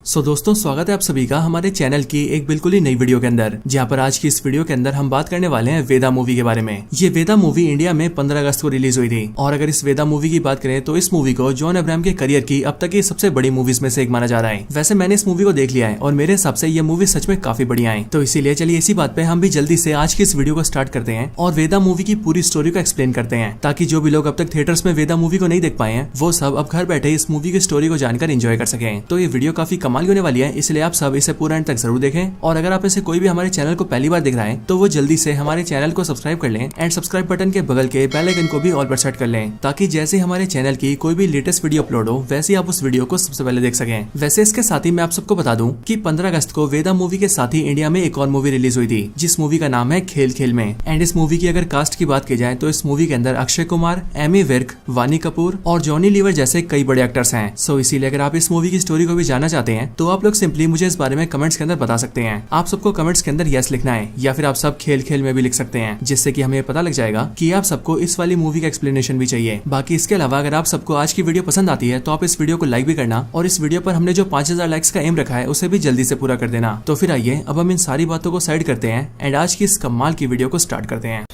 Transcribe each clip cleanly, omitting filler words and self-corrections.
दोस्तों स्वागत है आप सभी का हमारे चैनल की एक बिल्कुल ही नई वीडियो के अंदर, जहां पर आज की इस वीडियो के अंदर हम बात करने वाले हैं वेदा मूवी के बारे में। ये वेदा मूवी इंडिया में 15 अगस्त को रिलीज हुई थी और अगर इस वेदा मूवी की बात करें तो इस मूवी को जॉन अब्राहम के करियर की अब तक की सबसे बड़ी मूवीज में से एक माना जा रहा है। वैसे मैंने इस मूवी को देख लिया है और मेरे हिसाब से ये मूवी सच में काफी बढ़िया है, तो इसीलिए चलिए इसी बात पे हम भी जल्दी से आज की इस वीडियो को स्टार्ट करते हैं और वेदा मूवी की पूरी स्टोरी को एक्सप्लेन करते हैं, ताकि जो भी लोग अब तक थिएटर्स में वेदा मूवी को नहीं देख पाए हैं वो सब अब घर बैठे इस मूवी की स्टोरी को जानकर एंजॉय कर सकें। तो ये वीडियो काफी कमाल होने वाली है, इसलिए आप सब इसे पूरा एंड तक जरूर देखें। और अगर आप इसे कोई भी हमारे चैनल को पहली बार देख रहे हैं तो वो जल्दी से हमारे चैनल को सब्सक्राइब कर लें एंड सब्सक्राइब बटन के बगल के बेल आइकन को भी ऑल पर सेट कर लें, ताकि जैसे हमारे चैनल की कोई भी लेटेस्ट वीडियो अपलोड हो वैसे आप उस वीडियो को सबसे पहले देख सकें। वैसे इसके साथ ही मैं आप सबको बता दूं कि 15 अगस्त को वेदा मूवी के साथ ही इंडिया में एक और मूवी रिलीज हुई थी, जिस मूवी का नाम है खेल खेल में। एंड इस मूवी की अगर कास्ट की बात की जाए तो इस मूवी के अंदर अक्षय कुमार, एमी विर्क, वानी कपूर और जॉनी लीवर जैसे कई बड़े एक्टर्स हैं। सो इसीलिए अगर आप इस मूवी की स्टोरी को भी जानना चाहते हैं तो आप लोग सिंपली मुझे इस बारे में कमेंट्स के अंदर बता सकते हैं। आप सबको कमेंट्स के अंदर यस लिखना है या फिर आप सब खेल खेल में भी लिख सकते हैं, जिससे कि हमें पता लग जाएगा कि आप सबको इस वाली मूवी का एक्सप्लेनेशन भी चाहिए। बाकी इसके अलावा अगर आप सबको आज की वीडियो पसंद आती है तो आप इस वीडियो को लाइक भी करना और इस वीडियो पर हमने जो 5000 लाइक्स का एम रखा है उसे भी जल्दी से पूरा कर देना। तो फिर आइए अब हम इन सारी बातों को साइड करते हैं एंड आज की इस कमाल की वीडियो को स्टार्ट करते हैं।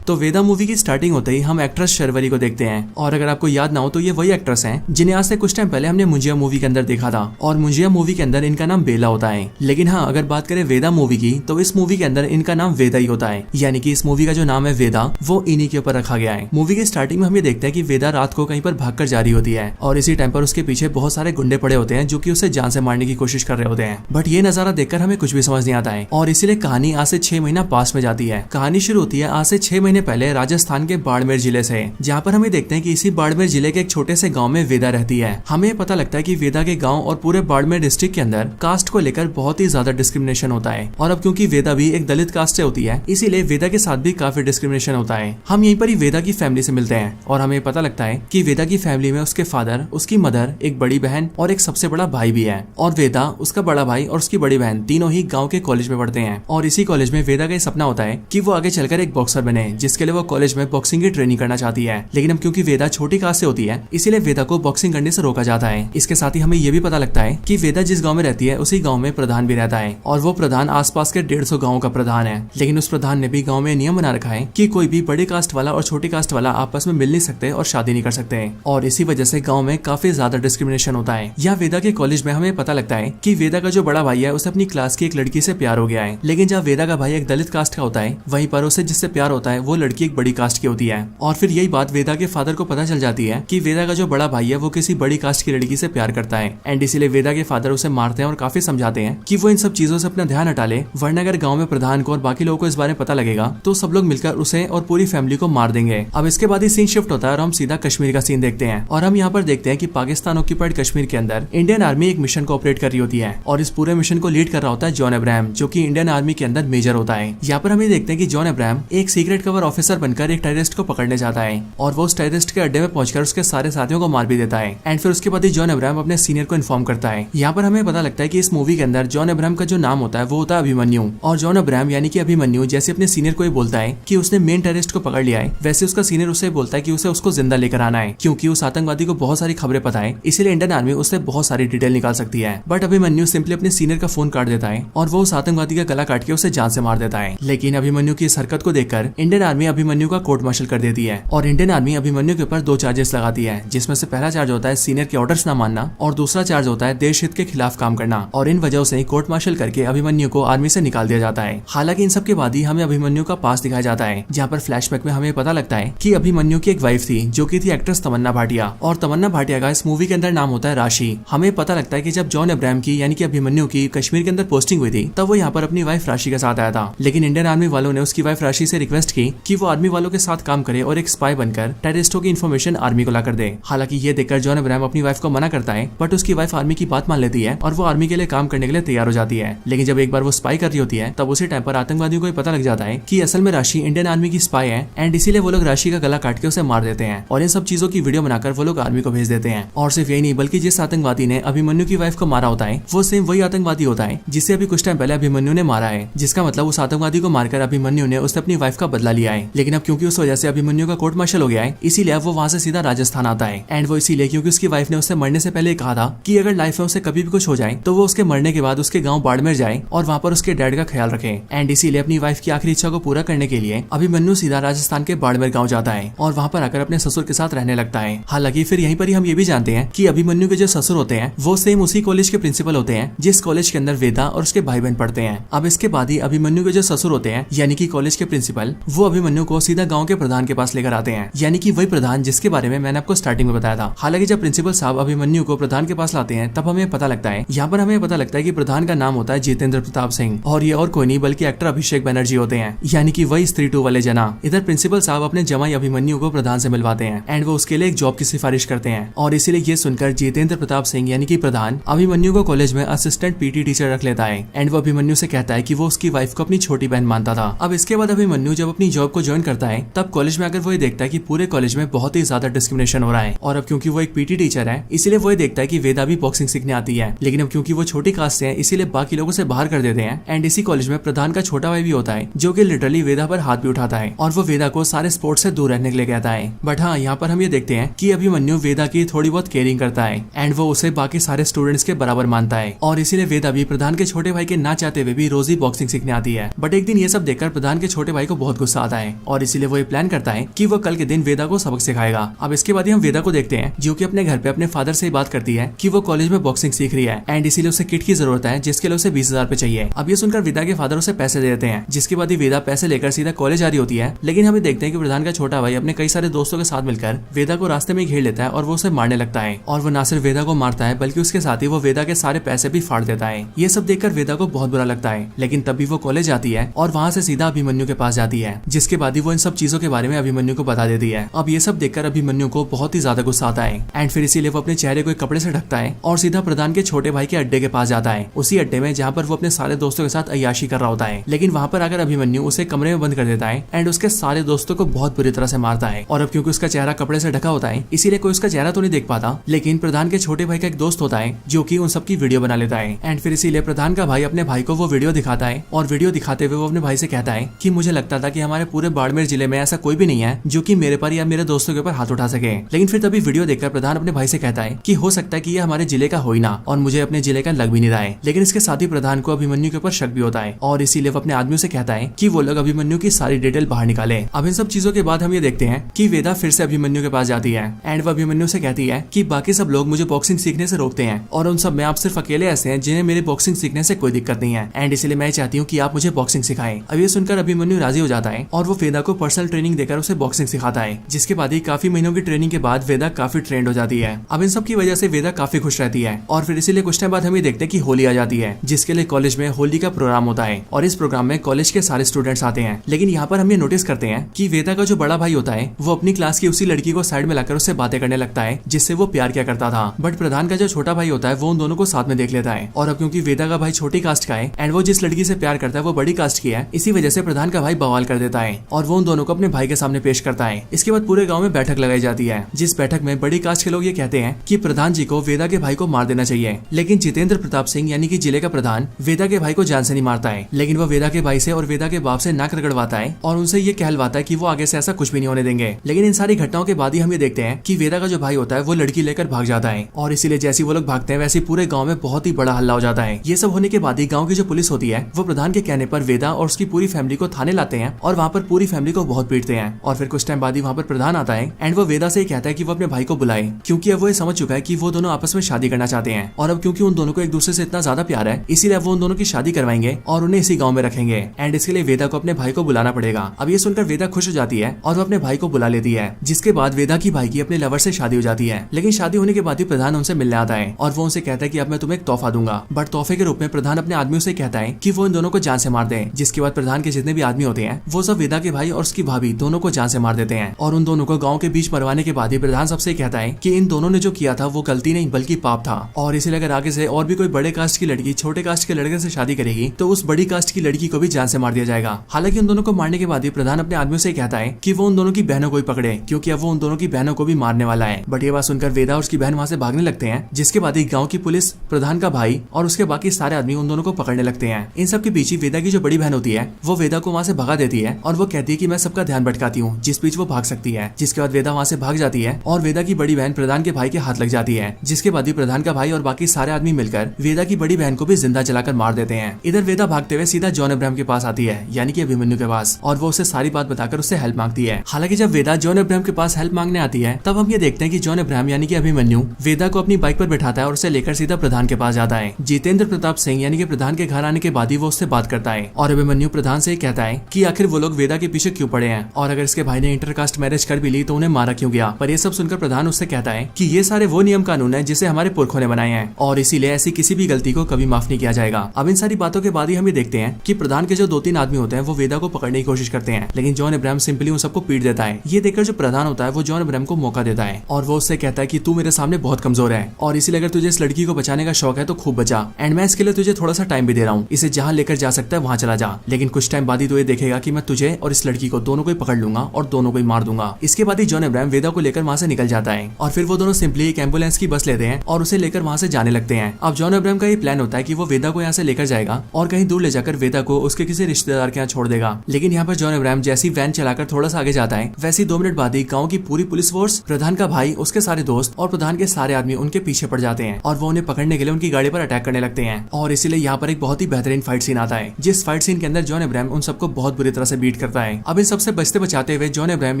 तो वेदा मूवी की स्टार्टिंग होते ही हम एक्ट्रेस शर्वरी को देखते हैं और अगर आपको याद ना हो तो ये वही एक्ट्रेस हैं जिन्हें आज से कुछ टाइम पहले हमने मुंजिया मूवी के अंदर देखा था और मुंजिया मूवी के अंदर इनका नाम बेला होता है। लेकिन हाँ, अगर बात करें वेदा मूवी की तो इस मूवी के अंदर इनका नाम वेदा ही होता है, यानी कि इस मूवी का जो नाम है वेदा वो इन्हीं के ऊपर रखा गया है। मूवी के स्टार्टिंग में हम ये देखते हैं कि वेदा रात को कहीं पर भागकर जा रही होती है और इसी टाइम पर उसके पीछे बहुत सारे गुंडे पड़े होते हैं जो कि उसे जान से मारने की कोशिश कर रहे होते हैं। बट ये नजारा देखकर हमें कुछ भी समझ नहीं आता है और इसीलिए कहानी आज से 6 महीना पास में जाती है। कहानी शुरू होती है आज से 6 महीने पहले राजस्थान के बाड़मेर जिले से, जहाँ पर हमें देखते हैं कि इसी बाड़मेर जिले के एक छोटे से गांव में वेदा रहती है। हमें पता लगता है कि वेदा के गांव और पूरे बाड़मेर डिस्ट्रिक्ट के अंदर कास्ट को लेकर बहुत ही ज्यादा डिस्क्रिमिनेशन होता है और अब क्योंकि वेदा भी एक दलित कास्ट से होती है इसीलिए वेदा के साथ भी काफी डिस्क्रिमिनेशन होता है। हम यहीं पर ही वेदा की फैमिली से मिलते हैं और हमें पता लगता है कि वेदा की फैमिली में उसके फादर, उसकी मदर, एक बड़ी बहन और एक सबसे बड़ा भाई भी है और वेदा, उसका बड़ा भाई और उसकी बड़ी बहन तीनों ही गाँव के कॉलेज में पढ़ते हैं और इसी कॉलेज में वेदा का ये सपना होता है कि वो आगे चलकर एक बॉक्सर बने, जिसके लिए वो कॉलेज में बॉक्सिंग की ट्रेनिंग करना चाहती है। लेकिन अब क्योंकि वेदा छोटी कास्ट से होती है इसीलिए वेदा को बॉक्सिंग करने से रोका जाता है। इसके साथ ही हमें यह भी पता लगता है कि वेदा जिस गांव में रहती है उसी गांव में प्रधान भी रहता है और वो प्रधान आसपास के 150 गांवों का प्रधान है। लेकिन उस प्रधान ने भी गांव में नियम बना रखा है कि कोई भी बड़ी कास्ट वाला और छोटी कास्ट वाला आपस में मिल नहीं सकते और शादी नहीं कर सकते और इसी वजह से गाँव में काफी ज्यादा डिस्क्रिमिनेशन होता है। यहाँ वेदा के कॉलेज में हमें पता लगता है कि वेदा का जो बड़ा भाई है उसे अपनी क्लास की एक लड़की से प्यार हो गया है। लेकिन जब वेदा का भाई एक दलित कास्ट का होता है वहीं पर उसे जिससे प्यार होता है वो लड़की एक बड़ी कास्ट की होती है और फिर यही बात वेदा के फादर को पता चल जाती है कि वेदा का जो बड़ा भाई है वो किसी बड़ी कास्ट की लड़की से प्यार करता है एंड इसीलिए वेदा के फादर उसे मारते हैं और काफी समझाते हैं कि वो इन सब चीजों से अपना ध्यान हटा ले, वरना अगर गांव में प्रधान को और बाकी लोगों को इस बारे में पता लगेगा तो सब लोग मिलकर उसे और पूरी फैमिली को मार देंगे। अब इसके बाद ही सीन शिफ्ट होता है और हम सीधा कश्मीर का सीन देखते हैं और हम यहाँ पर देखते हैं कि पाकिस्तान ऑक्यूपाइड कश्मीर के अंदर इंडियन आर्मी एक मिशन को ऑपरेट कर रही होती है और इस पूरे मिशन को लीड कर रहा होता है जॉन अब्राहम, जो की इंडियन आर्मी के अंदर मेजर होता है। यहाँ पर हमें देखते हैं कि जॉन अब्राहम एक सीक्रेट कवर ऑफिसर बनकर एक टेररिस्ट को पकड़ने जाता है और वो उस टेररिस्ट के अड्डे में पहुंचकर उसके सारे साथियों को मार भी देता है एंड फिर उसके बाद ही जॉन अब्राहम अपने सीनियर को इन्फॉर्म करता है। यहाँ पर हमें पता लगता है कि इस मूवी के अंदर जॉन अब्राहम का जो नाम होता है वो होता है अभिमन्यु और जॉन अब्राहम यानी कि अभिमन्यु जैसे अपने सीनियर को ही बोलता है कि उसने मेन टेररिस्ट को पकड़ लिया है, वैसे उसका सीनियर उसे बोलता है कि उसे उसको जिंदा लेकर आना है क्योंकि उस आतंकवादी को बहुत सारी खबरें पता है, इसलिए इंडियन आर्मी उससे बहुत सारी डिटेल निकाल सकती है। बट अभिमन्यु सिंपली अपने सीनियर का फोन काट देता है और वो उस आतंकवादी का गला काट के उसे जान से मार देता है। लेकिन अभिमन्यु की इस हरकत को देखकर इंडियन आर्मी अभिमन्यु का कोर्ट मार्शल कर देती है और इंडियन आर्मी अभिमन्यु के ऊपर 2 चार्जेस लगाती है, जिसमें से पहला चार्ज होता है सीनियर के ऑर्डर्स ना मानना और दूसरा चार्ज होता है देश हित के खिलाफ काम करना और इन वजह से कोर्ट मार्शल करके अभिमन्यु को आर्मी से निकाल दिया जाता है। हालांकि इन सब के बाद ही हमें अभिमन्यु का पास दिखाया जाता है, जहाँ पर फ्लैशबैक में हमें पता लगता है कि अभिमन्यु की एक वाइफ थी जो की थी एक्ट्रेस तमन्ना भाटिया और तमन्ना भाटिया का इस मूवी के अंदर नाम होता है राशि। हमें पता लगता है कि जब जॉन अब्राहम की यानी कि अभिमन्यु की कश्मीर के अंदर पोस्टिंग हुई थी तब वो यहाँ पर अपनी वाइफ राशि के साथ आया था, लेकिन इंडियन आर्मी वालों ने उसकी वाइफ राशि से रिक्वेस्ट की कि वो आर्मी वालों के साथ काम करे और एक स्पाई बनकर टेररिस्टों की इन्फॉर्मेशन आर्मी को ला कर दे। हालांकि ये देखकर जॉन अब्राहम अपनी वाइफ को मना करता है, बट उसकी वाइफ आर्मी की बात मान लेती है और वो आर्मी के लिए काम करने के लिए तैयार हो जाती है। लेकिन जब एक बार वो स्पाई कर रही होती है तब उसी टाइम पर आतंकवादियों को पता लग जाता है कि असल में राशि इंडियन आर्मी की स्पाई है एंड इसीलिए वो लोग राशि का गला काट के उसे मार देते हैं और इन सब चीजों की वीडियो बनाकर वो लोग आर्मी को भेज देते हैं। और सिर्फ यही नहीं बल्कि जिस आतंकवादी ने अभिमन्यु की वाइफ को मारा होता है वो सेम वही आतंकवादी होता है जिसे अभी कुछ टाइम पहले अभिमन्यु ने मारा है, जिसका मतलब उस आतंकवादी को मारकर अभिमन्यु ने उससे अपनी वाइफ का बदला लिया है। लेकिन अब क्योंकि उस वजह से अभिमन्यु का कोर्ट मार्शल हो गया है इसीलिए अब वो वहाँ से सीधा राजस्थान आता है। एंड वो इसीलिए क्योंकि उसकी वाइफ ने उससे मरने से पहले कहा था कि अगर लाइफ में उसे कभी भी कुछ हो जाए तो वो उसके मरने के बाद उसके गाँव बाड़मेर जाए और वहाँ पर उसके डैड का ख्याल रखे। एंड इसीलिए अपनी वाइफ की आखिरी इच्छा को पूरा करने के लिए अभिमन्यु सीधा राजस्थान के बाड़मेर गाँव जाता है और वहाँ पर आकर अपने ससुर के साथ रहने लगता है। हालांकि फिर यहीं पर ही हम ये भी जानते हैं कि अभिमन्यु के जो ससुर होते हैं वो सेम उसी कॉलेज के प्रिंसिपल होते हैं जिस कॉलेज के अंदर वेदा और उसके भाई बहन पढ़ते हैं। अब इसके बाद ही अभिमन्यु के जो ससुर होते हैं यानी कि कॉलेज के प्रिंसिपल वो अभिमन्यु को सीधा गांव के प्रधान के पास लेकर आते हैं, यानी कि वही प्रधान जिसके बारे में मैंने आपको स्टार्टिंग में बताया था। हालांकि जब प्रिंसिपल साहब अभिमन्यु को प्रधान के पास लाते हैं तब हमें पता लगता है, यहाँ पर हमें पता लगता है कि प्रधान का नाम होता है जितेंद्र प्रताप सिंह और ये और कोई नहीं बल्कि एक्टर अभिषेक बनर्जी होते हैं, यानी कि वही स्त्री 2 वाले जना। इधर प्रिंसिपल साहब अपने जमाई अभिमन्यु को प्रधान से मिलवाते हैं एंड वो उसके लिए एक जॉब की सिफारिश करते हैं और इसीलिए ये सुनकर जितेंद्र प्रताप सिंह यानी कि प्रधान अभिमन्यु को कॉलेज में असिस्टेंट पीटी टीचर रख लेता है एंड वो अभिमन्यु से कहता है कि वो उसकी वाइफ को अपनी छोटी बहन मानता था। अब इसके बाद अभिमन्यु जब अपनी जॉब को ज्वाइन करता है तब कॉलेज में आकर वो ये देखता है कि पूरे कॉलेज में बहुत ही ज्यादा डिस्क्रिमिनेशन हो रहा है और अब क्योंकि वो एक पीटी टीचर है इसीलिए वो ये देखता है कि वेदा भी बॉक्सिंग सीखने आती है, लेकिन अब क्योंकि वो छोटी कास्ट से है इसीलिए बाकी लोगों से बाहर कर देते हैं। एंड इसी कॉलेज में प्रधान का छोटा भाई भी होता है जो कि लिटरली वेदा पर हाथ भी उठाता है और वो वेदा को सारे स्पोर्ट्स से दूर रहने के लिए कहता है। बट हाँ, यहाँ पर हम ये देखते हैं कि अभिमन्यु वेदा की थोड़ी बहुत केयरिंग करता है एंड वो उसे बाकी सारे स्टूडेंट्स के बराबर मानता है और इसीलिए वेदा भी प्रधान के छोटे भाई के ना चाहते हुए भी रोज ही बॉक्सिंग सीखने आती है। बट एक दिन ये सब देखकर प्रधान के छोटे भाई को बहुत गुस्सा आता है और इसीलिए वो ये प्लान करता है कि वो कल के दिन वेदा को सबक सिखाएगा। अब इसके बाद हम वेदा को देखते हैं जो कि अपने घर पे अपने फादर से बात करती है कि वो कॉलेज में बॉक्सिंग सीख रही है एंड इसीलिए उसे किट की जरूरत है जिसके लिए उसे 20,000 रुपए चाहिए। अब ये सुनकर वेदा के फादर उसे पैसे दे देते हैं जिसके बाद ही वेदा पैसे लेकर सीधा कॉलेज आ रही होती है। लेकिन हम देखते हैं कि प्रधान का छोटा भाई अपने कई सारे दोस्तों के साथ मिलकर वेदा को रास्ते में घेर लेता है और वो उसे मारने लगता है और वो न सिर्फ वेदा को मारता है बल्कि उसके साथ ही वो वेदा के सारे पैसे भी फाड़ देता है। ये सब देखकर वेदा को बहुत बुरा लगता है, लेकिन तभी वो कॉलेज आती है और वहाँ से सीधा अभिमन्यु के पास जाती है जिसके बाद ही वो इन सब चीजों के बारे में अभिमन्यु को बता देती है। अब ये सब देखकर अभिमन्यु को बहुत ही ज्यादा गुस्सा आता है एंड फिर इसीलिए वो अपने चेहरे को एक कपड़े से ढकता है और सीधा प्रधान के छोटे भाई के अड्डे के पास जाता है, उसी अड्डे में जहाँ पर वो अपने सारे दोस्तों के साथ अय्याशी कर रहा होता है। लेकिन वहाँ पर आकर अभिमन्यु उसे कमरे में बंद कर देता है एंड उसके सारे दोस्तों को बहुत बुरी तरह से मारता है। और अब क्योंकि उसका चेहरा कपड़े से ढका होता है इसीलिए कोई उसका चेहरा तो नहीं देख पाता, लेकिन प्रधान के छोटे भाई का एक दोस्त होता है जो कि उन सबकी वीडियो बना लेता है एंड फिर इसीलिए प्रधान का भाई अपने भाई को वो वीडियो दिखाता है और वीडियो दिखाते हुए वो अपने भाई से कहता है कि मुझे लगता था कि हमारे पूरे बाड़मेर जिले में ऐसा कोई भी नहीं है जो कि मेरे पर या मेरे दोस्तों के ऊपर हाथ उठा सके। लेकिन फिर तभी वीडियो देखकर प्रधान अपने भाई से कहता है कि हो सकता है कि ये हमारे जिले का हो ही ना और मुझे अपने जिले का लग भी नहीं रहा है। लेकिन इसके साथ ही प्रधान को अभिमन्यु के ऊपर शक भी होता है और इसीलिए वो अपने आदमियों से कहता है कि वो लोग अभिमन्यु की सारी डिटेल बाहर निकाले। अब इन सब चीजों के बाद हम ये देखते हैं कि वेदा फिर से अभिमन्यु के पास जाती है एंड वो अभिमन्यु से कहती है कि बाकी सब लोग मुझे बॉक्सिंग सीखने से रोकते हैं और उन सब में आप सिर्फ अकेले ऐसे हैं जिन्हें मेरे बॉक्सिंग सीखने से कोई दिक्कत नहीं है एंड इसलिए मैं चाहती हूँ कि आप मुझे बॉक्सिंग सिखाएं। अब ये सुनकर अभिमन्यु राजी हो जाता है और वो वेदा को पर्सनल ट्रेनिंग देकर उसे बॉक्सिंग सिखाता है, जिसके बाद ही काफी महीनों की ट्रेनिंग के बाद वेदा काफी ट्रेंड हो जाती है। अब इन सब की वजह से वेदा काफी खुश रहती है और फिर इसीलिए कुछ टाइम बाद हम ये देखते हैं कि होली आ जाती है जिसके लिए कॉलेज में होली का प्रोग्राम होता है और इस प्रोग्राम में कॉलेज के सारे स्टूडेंट्स आते हैं। लेकिन यहाँ पर हम ये नोटिस करते हैं कि वेदा का जो बड़ा भाई होता है वो अपनी क्लास की उसी लड़की को साइड में लाकर उससे बातें करने लगता है जिससे वो प्यार किया करता था। बट प्रधान का जो छोटा भाई होता है वो उन दोनों को साथ में देख लेता है और अब क्योंकि वेदा का भाई छोटी कास्ट का है एंड वो जिस लड़की से प्यार करता है वो बड़ी कास्ट की है, इसी वजह से प्रधान का भाई बवाल कर देता है और वो उन दोनों को अपने भाई के सामने पेश करता है। इसके बाद पूरे गाँव में बैठक लगाई जाती है जिस बैठक में बड़ी कास्ट के लोग ये कहते हैं कि प्रधान जी को वेदा के भाई को मार देना चाहिए। लेकिन जितेंद्र प्रताप सिंह यानी कि जिले का प्रधान वेदा के भाई को जान से नहीं मारता है, लेकिन वो वेदा के भाई से और वेदा के बाप से नाक रगड़वाता है और उनसे ये कहलवाता है कि वो आगे से ऐसा कुछ भी नहीं होने देंगे। लेकिन इन सारी घटनाओं के बाद ही हम ये देखते हैं कि वेदा का जो भाई होता है वो लड़की लेकर भाग जाता है और इसीलिए जैसे वो लोग भागते हैं वैसे पूरे गाँव में बहुत ही बड़ा हल्ला हो जाता है। ये सब होने के बाद ही गाँव की जो पुलिस होती है वो प्रधान के कहने पर वेदा और उसकी पूरी फैमिली को थाने लाते हैं और वहाँ पर पूरी फैमिली को बहुत पीटते हैं। और फिर कुछ टाइम बाद ही वहाँ पर प्रधान आता है एंड वो वेदा से कहता है कि वो अपने भाई को बुलाए क्योंकि अब वो ये समझ चुका है कि वो दोनों आपस में शादी करना चाहते हैं और अब क्योंकि उन दोनों को एक दूसरे से इतना ज्यादा प्यार है इसीलिए वो उन दोनों की शादी करवाएंगे और उन्हें इसी गाँव में रखेंगे एंड इसके लिए वेदा को अपने भाई को बुलाना पड़ेगा। अब ये सुनकर वेदा खुश हो जाती है और वो अपने भाई को बुला लेती है, जिसके बाद वेदा की भाई की अपने लवर से शादी हो जाती है। लेकिन शादी होने के बाद ही प्रधान उनसे मिलने आता है और वो उनसे कहता है कि अब मैं तुम्हें एक तोहफा दूंगा। बट तोहफे के रूप में प्रधान अपने आदमियों से कहता है कि वो इन दोनों को जान से मार दे। जिसके बाद प्रधान के जितने भी आदमी होते हैं वो सब वेदा के भाई और उसकी भाभी दोनों को जान से मार देते हैं और उन दोनों को गांव के बीच मरवाने के बाद ही प्रधान सबसे कहता है कि इन दोनों ने जो किया था वो गलती नहीं बल्कि पाप था, और इसलिए अगर आगे से और भी कोई बड़े कास्ट की लड़की छोटे कास्ट के लड़के से शादी करेगी तो उस बड़ी कास्ट की लड़की को भी जान से मार दिया जाएगा। हालांकि उन दोनों को मारने के बाद ही प्रधान अपने आदमियों से कहता है कि वो उन दोनों की बहनों को ही पकड़े, क्योंकि अब वो उन दोनों की बहनों को भी मारने वाला है। बट ये बात सुनकर वेदा और उसकी बहन वहाँ से भागने लगते हैं, जिसके बाद ही गाँव की पुलिस, प्रधान का भाई और उसके बाकी सारे आदमी उन दोनों को पकड़ने लगते हैं। इन सब के पीछे वेदा की जो बड़ी बहन होती है वो वेदा को वहाँ से भगा देती है और वो कहती है कि मैं सबका ध्यान भटकाती हूँ, जिस बीच वो भाग सकती है। जिसके बाद वेदा वहाँ से भाग जाती है और वेदा की बड़ी बहन प्रधान के भाई के हाथ लग जाती है, जिसके बाद ही प्रधान का भाई और बाकी सारे आदमी मिलकर वेदा की बड़ी बहन को भी जिंदा जलाकर मार देते हैं। इधर वेदा भागते हुए सीधा जॉन अब्राहम के पास आती है, यानी कि अभिमन्यु के पास, और वो उसे सारी बात बताकर उससे हेल्प मांगती है। हालांकि जब वेदा जॉन अब्राहम के पास हेल्प मांगने आती है तब हम ये देखते हैं कि जॉन अब्राहम यानी कि अभिमन्यु वेदा को अपनी बाइक पर बैठाता है और उसे लेकर सीधा प्रधान के पास जाता है। जितेंद्र प्रताप सिंह यानी कि प्रधान के घर आने के बाद ही वो उससे बात करता है और अभिमन्यु प्रधान से कहता है कि आखिर वो लोग वेदा के पीछे क्यों पड़े हैं और अगर इसके भाई ने इंटरकास्ट मैरिज कर भी ली तो उन्हें मारा क्यों गया। पर ये सब सुनकर प्रधान उससे कहता है कि ये सारे वो नियम कानून है जिसे हमारे पुरखों ने बनाए हैं और इसीलिए ऐसी किसी भी गलती को कभी माफ नहीं किया जाएगा। अब इन सारी बातों के बाद ही हम ये देखते हैं कि प्रधान के जो 2-3 आदमी होते हैं वो वेदा को पकड़ने की कोशिश करते हैं, लेकिन जॉन अब्राहम सिंपली उन सबको पीट देता है। ये देखकर जो प्रधान होता है वो जॉन अब्राहम को मौका देता है और वो उससे कहता है कि तू मेरे सामने बहुत कमजोर है और इसीलिए अगर तुझे इस लड़की को बचाने का शौक है तो खूब बचा, एंड मैं इसके लिए तुझे थोड़ा सा टाइम भी दे रहा हूँ, इसे जहाँ लेकर जा सकता है वहाँ चला जा, लेकिन कुछ टाइम बाद ही तो ये देखेगा कि मैं तुझे और इस लड़की को दोनों को ही पकड़ लूंगा और दोनों को ही मार दूंगा। इसके बाद ही जॉन अब्राहम वेदा को लेकर वहाँ से निकल जाता है और फिर वो दोनों सिंपली एक एम्बुलेंस की बस लेते हैं और उसे लेकर वहाँ से जाने लगते हैं। अब जॉन अब्राहम का ये प्लान होता है कि वो वेदा को यहाँ से लेकर जाएगा और कहीं दूर ले जाकर वेदा को उसके किसी रिश्तेदार के यहाँ छोड़ देगा, लेकिन यहाँ पर जॉन अब्राहम जैसी वैन चलाकर थोड़ा सा आगे जाता है वैसे 2 मिनट बाद ही गाँव की पूरी पुलिस फोर्स, प्रधान का भाई, उसके सारे दोस्त और प्रधान के सारे आदमी उनके पीछे पड़ जाते हैं और वो उन्हें पकड़ने के लिए उनकी गाड़ी पर अटैक करने लगते हैं। और इसीलिए यहाँ पर एक बहुत ही बेहतरीन फाइट सीन आता है, जिस फाइट सीन के अंदर जॉन अब्राहम उन सबको बहुत बुरी तरह से बीट करता है। अब इन सबसे बचते बचाते हुए जॉन अब्राहम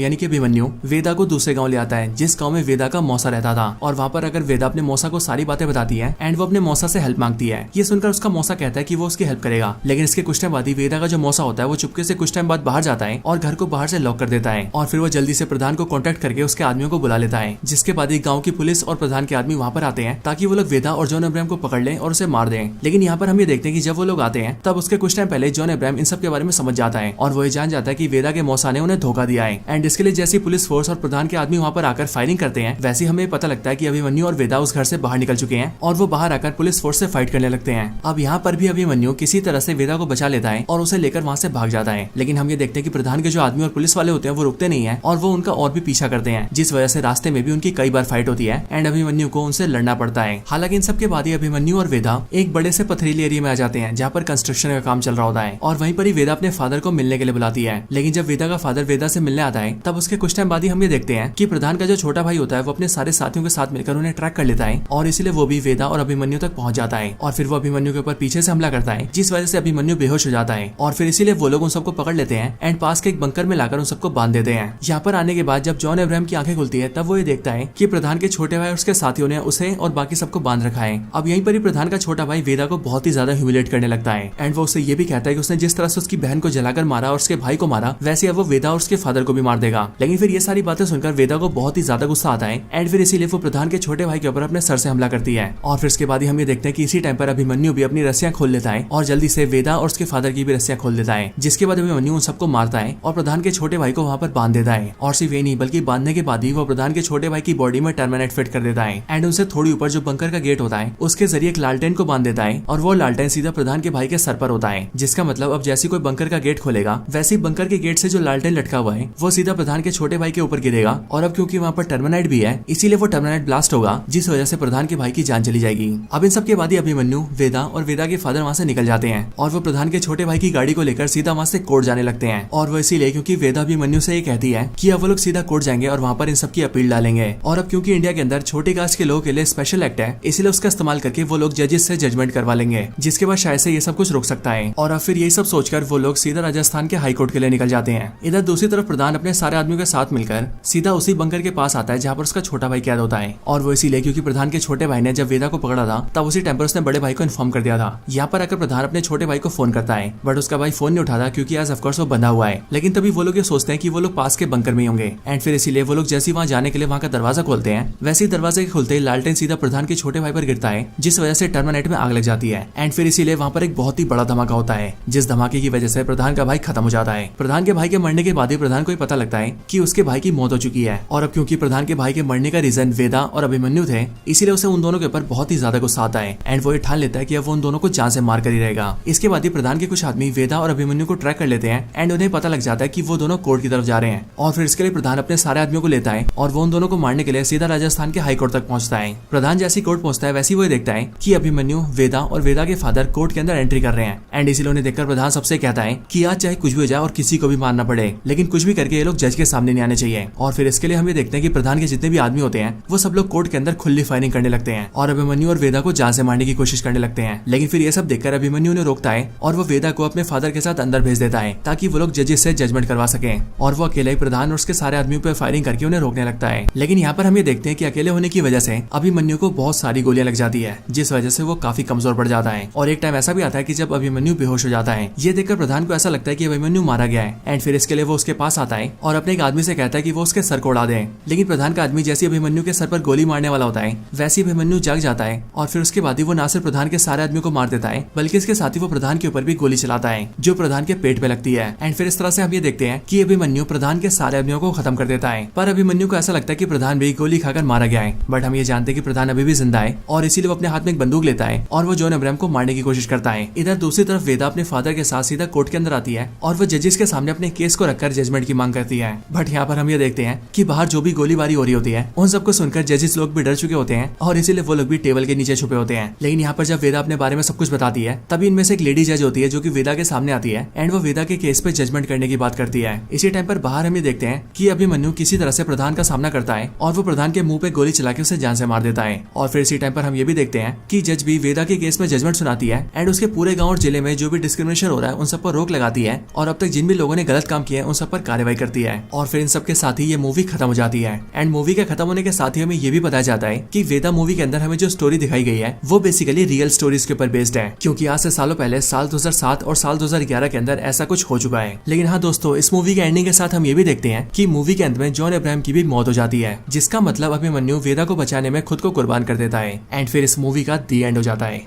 यानी कि अभिमन्यु वेदा को दूसरे गाँव ले आता है, जिस गाँव में वेदा का मौसा रहता था, और वहाँ पर अगर वेदा अपने मौसा को सारी बातें बताती है एंड वो अपने मौसा से हेल्प मांगती है। ये सुनकर उसका मौसा कहता है कि वो उसकी हेल्प करेगा, लेकिन इसके कुछ टाइम बाद ही वेदा का जो मौसा होता है वो चुपके से कुछ टाइम बाद बाहर जाता है और घर को बाहर से लॉक कर देता है और फिर वो जल्दी से प्रधान को कॉन्टेक्ट करके उसके आदमियों को बुला लेता है, जिसके बाद ही गाँव की पुलिस और प्रधान के आदमी वहाँ पर आते हैं ताकि वो लोग वेदा और जॉन अब्राहम को पकड़ लें और उसे मार दें। लेकिन यहाँ पर हम ये देखते हैं कि जब वो लोग आते हैं तब उसके कुछ टाइम पहले जॉन अब्राहम इन सब के बारे में समझ जाता है और वो ये जान जाता है कि वेदा के मौसा ने उन्हें धोखा दिया है, एंड इसके लिए जैसी पुलिस फोर्स और प्रधान के आदमी वहाँ पर आकर फायरिंग करते हैं वैसे हमें पता लगता है कि अभिमन्यु और वेदा उस घर से बाहर निकल चुके हैं और वो बाहर आकर पुलिस फोर्स से फाइट करने लगते हैं। अब यहाँ पर भी अभिमन्यु किसी तरह से वेदा को बचा लेता है और उसे लेकर वहाँ से भाग जाता है, लेकिन हम ये देखते हैं कि प्रधान के जो आदमी और पुलिस वाले होते हैं वो रुकते नहीं है और वो उनका और भी पीछा करते हैं, जिस वजह से रास्ते में भी उनकी कई बार फाइट होती है एंड अभिमन्यु को उनसे लड़ना पड़ता है। हालांकि इन सब के बाद ही अभिमन्यु और वेदा एक बड़े से पथरीले एरिया में आ जाते हैं जहाँ पर कंस्ट्रक्शन का काम चल रहा होता है और वहीं पर ही वेदा अपने फादर को मिलने के लिए बुलाती है। लेकिन जब वेदा का फादर वेदा से मिलने आता है तब उसके कुछ टाइम बाद ही हम ये देखते हैं कि प्रधान का जो छोटा भाई होता है वो अपने सारे साथियों के साथ मिलकर उन्हें ट्रैक कर लेता है और इसीलिए वो भी वेदा और अभिमन्यु तक पहुंच जाता है और फिर वो अभिमन्यु के ऊपर पीछे से हमला करता है, जिस वजह से अभिमन्यु बेहोश हो जाता है और फिर इसीलिए वो लोग उन सबको पकड़ लेते हैं एंड पास के एक बंकर में लाकर उन सबको बांध देते हैं। यहाँ पर आने के बाद जब जॉन अब्राहम की आंखें खुलती है तब वो ये देखता है कि प्रधान के छोटे भाई और उसके साथियों ने उसे और बाकी सबको बांध रखा है। अब यहीं पर ही प्रधान का छोटा भाई वेदा को बहुत ही ज्यादा ह्यूमिलेट करने लगता है एंड वो उसे ये भी कहता है कि उसने जिस तरह से उसकी बहन को जलाकर मारा और उसके भाई को मारा वैसे अब वो वेदा और उसके फादर को भी मार देगा। लेकिन फिर ये सारी बातें सुनकर वेदा को बहुत ही ज्यादा गुस्सा आता है एंड फिर इसीलिए वो प्रधान के छोटे भाई के ऊपर अपने सर से हमला करती है और फिर उसके बाद ही हम ये देखते हैं कि इसी टाइम पर अभिमन्यु भी अपनी रस्सियां खोल लेता है और जल्दी से वेदा और उसके फादर की भी रस्सियां खोल देता है, जिसके बाद अभिमन्यु उन सबको मारता है और प्रधान के छोटे भाई को वहाँ पर बांध देता है। और सिर्फ ये नहीं बल्कि बांधने के बाद ही वो प्रधान के छोटे भाई की बॉडी में टर्मिनेट फिट कर देता है एंड उनसे थोड़ी ऊपर जो बंकर का गेट होता है उसके जरिए एक लालटेन को बांध देता है और वो लालटेन सीधा प्रधान के भाई के सर पर होता है, जिसका मतलब अब जैसे कोई बंकर का गेट खोलेगा वैसे ही बंकर के गेट से जो लालटेन लटका हुआ है वो सीधा प्रधान के छोटे भाई के ऊपर गिरेगा और अब क्योंकि वहाँ पर टर्मिनेट भी है इसीलिए वो टर्मिनेट ब्लास्ट होगा, जिस वजह से प्रधान के भाई की जान चली जाएगी। अब इन सब के बाद ही अभिमन्यु, वेदा और वेदा के फादर वहाँ से निकल जाते हैं और वो प्रधान के छोटे भाई की गाड़ी को लेकर सीधा वहाँ से कोर्ट जाने लगते हैं और वो इसीलिए क्योंकि वेदा अभिमन्यु से ये कहती है कि अब वो लोग सीधा कोर्ट जाएंगे और वहाँ पर इन सब की अपील डालेंगे। और अब क्योंकि इंडिया के अंदर छोटे कास्ट के लोगों के लिए स्पेशल एक्ट है इसलिए उसका इस्तेमाल करके वो लोग जजेस से जजमेंट करवा लेंगे, जिसके बाद शायद से ये सब कुछ रुक सकता है। और अब फिर यही सब सोचकर वो लोग सीधा राजस्थान के हाई कोर्ट के लिए निकल जाते हैं। इधर दूसरी तरफ प्रधान अपने सारे आदमियों के साथ मिलकर सीधा उसी बंकर के पास आता है जहाँ पर उसका छोटा भाई कैद होता है और वो इसीलिए क्योंकि प्रधान के छोटे भाई ने जब वेदा को पकड़ा था तब उसी टाइम पर उसने बड़े भाई को इन्फॉर्म कर दिया था। यहाँ पर आकर प्रधान अपने छोटे भाई को फोन करता है बट उसका भाई फोन नहीं उठाता क्योंकि आज ऑफकोर्स वो बंधा हुआ है। लेकिन तभी वो लोग ये सोचते हैं कि वो लोग पास के बंकर में ही होंगे एंड फिर इसीलिए वो लोग जैसे वहाँ जाने के लिए वहाँ का दरवाजा खोलते हैं वैसे ही दरवाजे के खुलते ही लालटेन सीधा प्रधान के छोटे भाई पर गिरता है, जिस वजह से टर्मिनेट में आग लग जाती है एंड फिर इसीलिए वहाँ पर एक बहुत ही बड़ा धमाका होता है, जिस धमाके की वजह से प्रधान का भाई खत्म हो जाता है। है। प्रधान के भाई के मरने के बाद ही प्रधान को पता लगता है कि उसके भाई की मौत हो चुकी है और अब क्योंकि प्रधान के भाई के मरने का रीजन वेदा और अभिमन्यु थे, इसीलिए उसे उन दोनों के ऊपर बहुत ही ज्यादा गुस्सा आता है एंड वो ये ठान लेता है कि अब वो उन दोनों को जान से मार कर ही रहेगा। इसके बाद ही प्रधान के कुछ आदमी वेदा और अभिमन्यु को ट्रैक कर लेते हैं एंड उन्हें पता लग जाता है कि वो दोनों कोर्ट की तरफ जा रहे हैं और फिर इसके लिए प्रधान अपने सारे आदमियों को लेता है और वो उन दोनों को मारने के लिए सीधा राजस्थान के हाई कोर्ट तक पहुंचता है। प्रधान जैसी कोर्ट पहुंचता है वैसे ही वो देखता है कि अभिमन्यु, वेदा और वेदा के फादर कोर्ट के अंदर एंट्री कर रहे हैं एंड इसीलिए उन्हें देखकर प्रधान सबसे कहता है कि आज चाहे कुछ भी हो जाए और किसी को भी मारना पड़े, लेकिन कुछ भी करके ये लोग जज के सामने नहीं आने चाहिए। और फिर इसके लिए हम ये देखते हैं कि प्रधान के जितने भी आदमी होते हैं वो सब लोग कोर्ट के अंदर खुली फायरिंग करने लगते हैं और अभिमन्यु और वेदा को जान से मारने की कोशिश करने लगते हैं। लेकिन फिर ये सब देखकर अभिमन्यु ने रोकता है और वो वेदा को अपने फादर के साथ अंदर भेज देता है ताकि वो लोग जजेस से जजमेंट करवा सके और वो अकेले ही प्रधान और उसके सारे आदमियों पर फायरिंग करके उन्हें रोकने लगता है। लेकिन यहाँ पर हम ये देखते हैं कि अकेले होने की वजह से अभिमन्यु को बहुत सारी गोलियां लग जाती है, जिस वजह से वो काफी कमजोर पड़ जाता है और एक टाइम ऐसा भी आता है कि जब अभिमन्यु बेहोश हो जाता है। ये देखकर प्रधान को ऐसा लगता है कि अभिमन्यु मारा गया है एंड फिर इसके लिए वो उसके पास आता है और अपने एक आदमी से कहता है कि वो उसके सर को उड़ा दे। लेकिन प्रधान का आदमी जैसे अभिमन्यु के सर पर गोली मारने वाला होता है वैसे अभिमन्यु जाग जाता है और फिर उसके बाद ही वो ना सिर्फ प्रधान के सारे आदमियों को मार देता है बल्कि इसके साथ ही वो प्रधान के ऊपर भी गोली चलाता है जो प्रधान के पेट पे लगती है एंड फिर इस तरह से हम ये देखते हैं कि अभिमन्यु प्रधान के सारे आदमियों को खत्म कर देता है। पर अभिमन्यु को ऐसा लगता है कि प्रधान भी गोली खाकर मारा गया है, बट हम ये जानते हैं कि प्रधान अभी भी जिंदा है और इसीलिए वो अपने हाथ में एक बंदूक लेता है और वो जॉन अब्राहम को मारने की कोशिश करता है। इधर दूसरी तरफ वेदा अपने फादर के साथ सीधा कोर्ट के अंदर आती है और वो जजेस के सामने अपने केस को रखकर जजमेंट की मांग करती है। बट यहाँ पर हम ये देखते हैं कि बाहर जो भी गोलीबारी हो रही होती है उन सबको सुनकर जजेस लोग भी डर चुके होते हैं और इसीलिए वो लोग भी टेबल के नीचे छुपे होते हैं। लेकिन यहाँ पर जब वेदा अपने बारे में सब कुछ बताती है तभी इनमें से एक लेडी जज होती है जो कि वेदा के सामने आती है एंड वो वेदा के केस पे जजमेंट करने की बात करती है। इसी टाइम पर बाहर हम ये देखते हैं कि अभिमन्यु किसी तरह से प्रधान का सामना करता है और वो प्रधान के मुंह पे गोली चला के उसे जान से मार देता है। और फिर इसी टाइम पर हम ये भी देखते हैं कि जज भी वेदा के केस में जजमेंट सुनाती है एंड उसके पूरे गांव और जिले में जो भी डिस्क्रिमिनेशन हो रहा है उन सब पर रोक लगाती है और अब तक जिन भी लोगों ने गलत काम किया है उन सब पर कार्रवाई करती है। और फिर इन सब के साथ ही ये मूवी खत्म हो जाती है एंड मूवी के खत्म होने के साथ ही हमें ये भी बताया जाता है कि वेदा मूवी के अंदर हमें जो स्टोरी दिखाई गई है वो बेसिकली रियल स्टोरीज के ऊपर बेस्ड है, क्योंकि आज से सालों पहले साल 2007 और साल 2011 के अंदर ऐसा कुछ हो चुका है। लेकिन हाँ दोस्तों, इस मूवी के एंडिंग के साथ हम ये भी देखते हैं कि मूवी के अंत में जॉन अब्राहम की भी मौत हो जाती है, जिसका मतलब अभिमन्यु वेदा को बचाने में खुद को कुर्बान कर देता है एंड फिर इस मूवी का दी एंड हो जाता है।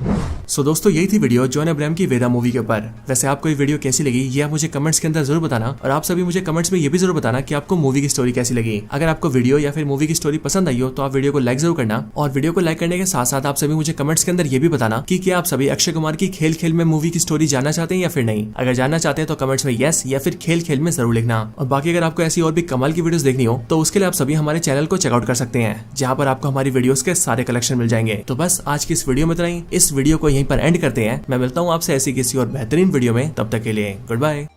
सो दोस्तों, यही थी वीडियो जॉन अब्राहम की वेदा मूवी के ऊपर। वैसे आपको ये वीडियो कैसी लगी ये आप मुझे कमेंट्स के अंदर जरूर बताना और आप सभी मुझे कमेंट्स में ये भी जरूर बताना कि आपको मूवी की स्टोरी कैसी लगी। अगर आपको वीडियो या फिर मूवी की स्टोरी पसंद आई हो तो आप वीडियो को लाइक जरूर करना और वीडियो को लाइक करने के साथ साथ आप सभी मुझे कमेंट्स के अंदर ये भी बताना कि क्या आप सभी अक्षय कुमार की खेल खेल में मूवी की स्टोरी जानना चाहते हैं या फिर नहीं। अगर जानना चाहते हैं तो कमेंट्स में यस या फिर खेल खेल में जरूर लिखना। और बाकी अगर आपको ऐसी और भी कमाल की वीडियोस देखनी हो तो उसके लिए आप सभी हमारे चैनल को चेकआउट कर सकते हैं, जहाँ पर आपको हमारी वीडियोस के सारे कलेक्शन मिल जाएंगे। तो बस आज की इस वीडियो में इतना ही। इस वीडियो को यहीं पर एंड करते हैं। मैं मिलता हूँ आपसे ऐसी किसी और बेहतरीन वीडियो में, तब तक के लिए गुड बाय।